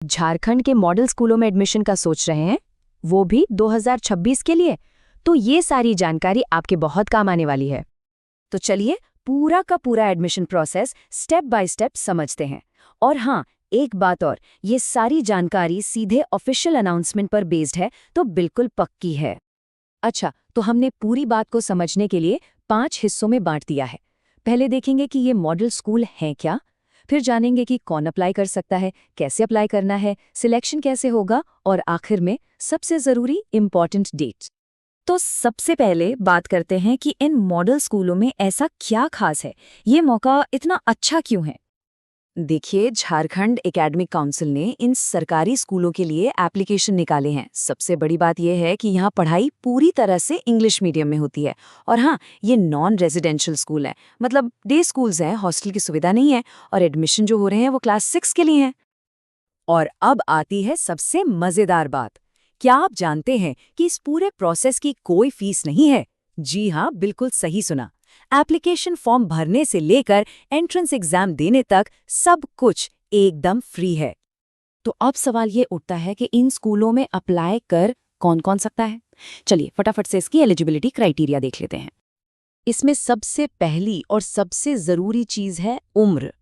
झारखंड के मॉडल स्कूलों में एडमिशन का सोच रहे हैं, वो भी 2026 के लिए? तो ये सारी जानकारी आपके बहुत काम आने वाली है। तो चलिए पूरा का पूरा admission process step by step समझते हैं। और हाँ, एक बात और, ये सारी जानकारी सीधे ऑफिशियल अनाउंसमेंट पर बेस्ड है, तो बिल्कुल पक्की है। अच्छा, तो हमने पूरी बात को समझने के लिए 5 हिस्सों में बांट दिया है। पहले देखेंगे कि ये मॉडल स्कूल हैं क्या, फिर जानेंगे कि कौन अप्लाई कर सकता है, कैसे अप्लाई करना है, सिलेक्शन कैसे होगा, और आखिर में सबसे ज़रूरी इम्पॉर्टेंट डेट्स। तो सबसे पहले बात करते हैं कि इन मॉडल स्कूलों में ऐसा क्या खास है, ये मौका इतना अच्छा क्यों है। देखिए, झारखंड एकेडमिक काउंसिल ने इन सरकारी स्कूलों के लिए एप्लीकेशन निकाले हैं। सबसे बड़ी बात यह है कि यहाँ पढ़ाई पूरी तरह से इंग्लिश मीडियम में होती है। और हाँ, ये नॉन रेजिडेंशियल स्कूल है, मतलब डे स्कूल्स हैं, हॉस्टल की सुविधा नहीं है, और एडमिशन जो हो रहे हैं वो क्लास 6 के लिए हैं। और अब आती है सबसे मजेदार बात। क्या आप जानते हैं कि इस पूरे प्रोसेस की कोई फीस नहीं है? जी हाँ, बिल्कुल सही सुना। एप्लीकेशन फॉर्म भरने से लेकर एंट्रेंस एग्जाम देने तक सब कुछ एकदम फ्री है। तो अब सवाल ये उठता है कि इन स्कूलों में अप्लाई कर कौन कौन सकता है। चलिए फटाफट से इसकी एलिजिबिलिटी क्राइटेरिया देख लेते हैं। इसमें सबसे पहली और सबसे जरूरी चीज है उम्र।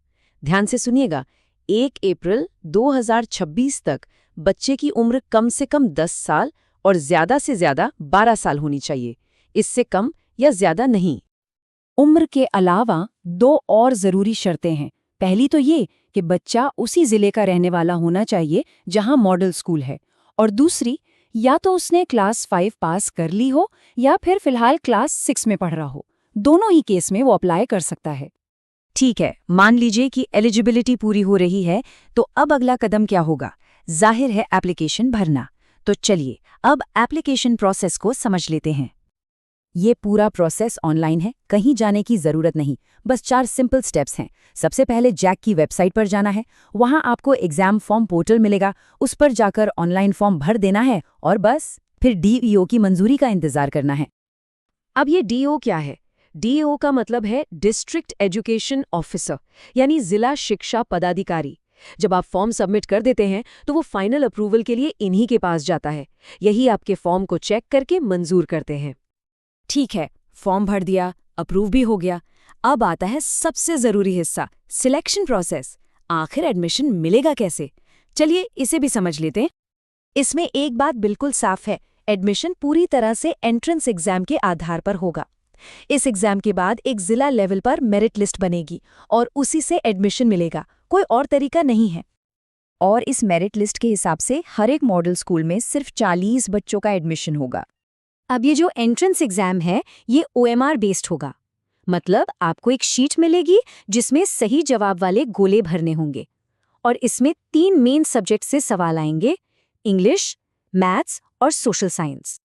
ध्यान से सुनिएगा, 1 अप्रैल 2026 तक बच्चे की उम्र कम से कम 10 साल और ज्यादा से ज्यादा 12 साल होनी चाहिए, इससे कम या ज्यादा नहीं। उम्र के अलावा 2 और जरूरी शर्तें हैं। पहली तो ये कि बच्चा उसी जिले का रहने वाला होना चाहिए जहां मॉडल स्कूल है, और दूसरी, या तो उसने क्लास 5 पास कर ली हो या फिर फिलहाल क्लास 6 में पढ़ रहा हो। दोनों ही केस में वो अप्लाई कर सकता है। ठीक है, मान लीजिए कि एलिजिबिलिटी पूरी हो रही है, तो अब अगला कदम क्या होगा? जाहिर है एप्लीकेशन भरना। तो चलिए अब एप्लीकेशन प्रोसेस को समझ लेते हैं। ये पूरा प्रोसेस ऑनलाइन है, कहीं जाने की जरूरत नहीं, बस 4 सिंपल स्टेप्स हैं। सबसे पहले जैक की वेबसाइट पर जाना है, वहां आपको एग्जाम फॉर्म पोर्टल मिलेगा, उस पर जाकर ऑनलाइन फॉर्म भर देना है और बस फिर डीईओ की मंजूरी का इंतजार करना है। अब ये डीईओ क्या है? डीईओ का मतलब है डिस्ट्रिक्ट एजुकेशन ऑफिसर, यानी जिला शिक्षा पदाधिकारी। जब आप फॉर्म सबमिट कर देते हैं तो वो फाइनल अप्रूवल के लिए इन्हीं के पास जाता है। यही आपके फॉर्म को चेक करके मंजूर करते हैं। ठीक है, फॉर्म भर दिया, अप्रूव भी हो गया। अब आता है सबसे जरूरी हिस्सा, सिलेक्शन प्रोसेस। आखिर एडमिशन मिलेगा कैसे? चलिए इसे भी समझ लेते हैं। इसमें एक बात बिल्कुल साफ है, एडमिशन पूरी तरह से एंट्रेंस एग्जाम के आधार पर होगा। इस एग्जाम के बाद एक जिला लेवल पर मेरिट लिस्ट बनेगी और उसी से एडमिशन मिलेगा, कोई और तरीका नहीं है। और इस मेरिट लिस्ट के हिसाब से हर एक मॉडल स्कूल में सिर्फ 40 बच्चों का एडमिशन होगा। अब ये जो एंट्रेंस एग्जाम है, ये ओएमआर बेस्ड होगा, मतलब आपको एक शीट मिलेगी जिसमें सही जवाब वाले गोले भरने होंगे, और इसमें 3 मेन सब्जेक्ट से सवाल आएंगे, इंग्लिश, मैथ्स और सोशल साइंस।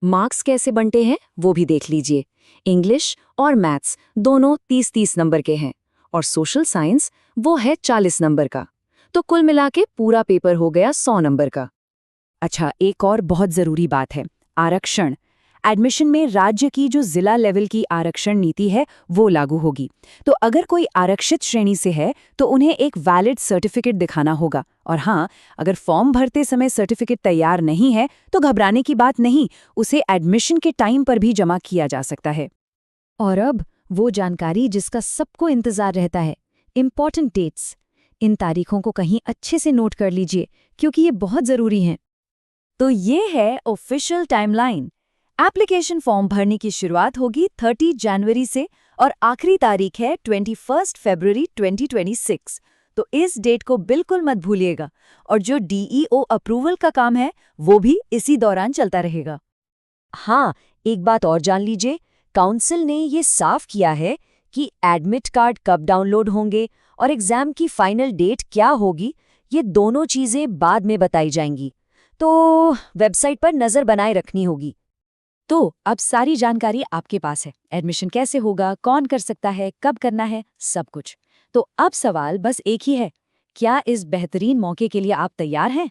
मार्क्स कैसे बनते हैं वो भी देख लीजिए। इंग्लिश और मैथ्स दोनों 30-30 नंबर के हैं, और सोशल साइंस वो है 40 नंबर का। तो कुल मिला के पूरा पेपर हो गया 100 नंबर का। अच्छा, एक और बहुत ज़रूरी बात है, आरक्षण। एडमिशन में राज्य की जो जिला लेवल की आरक्षण नीति है वो लागू होगी। तो अगर कोई आरक्षित श्रेणी से है तो उन्हें एक वैलिड सर्टिफिकेट दिखाना होगा। और हाँ, अगर फॉर्म भरते समय सर्टिफिकेट तैयार नहीं है तो घबराने की बात नहीं, उसे एडमिशन के टाइम पर भी जमा किया जा सकता है। और अब वो जानकारी जिसका सबको इंतजार रहता है, इम्पॉर्टेंट डेट्स। इन तारीखों को कहीं अच्छे से नोट कर लीजिए क्योंकि ये बहुत ज़रूरी हैं। तो ये है ऑफिशियल टाइमलाइन। एप्लीकेशन फॉर्म भरने की शुरुआत होगी 30 जनवरी से और आखिरी तारीख है 21 फरवरी 2026। तो इस डेट को बिल्कुल मत भूलिएगा। और जो डीईओ अप्रूवल का काम है वो भी इसी दौरान चलता रहेगा। हाँ, एक बात और जान लीजिए, काउंसिल ने ये साफ किया है कि एडमिट कार्ड कब डाउनलोड होंगे और एग्जाम की फाइनल डेट क्या होगी, ये दोनों चीज़ें बाद में बताई जाएंगी। तो वेबसाइट पर नज़र बनाए रखनी होगी। तो अब सारी जानकारी आपके पास है, एडमिशन कैसे होगा, कौन कर सकता है, कब करना है, सब कुछ। तो अब सवाल बस एक ही है, क्या इस बेहतरीन मौके के लिए आप तैयार हैं?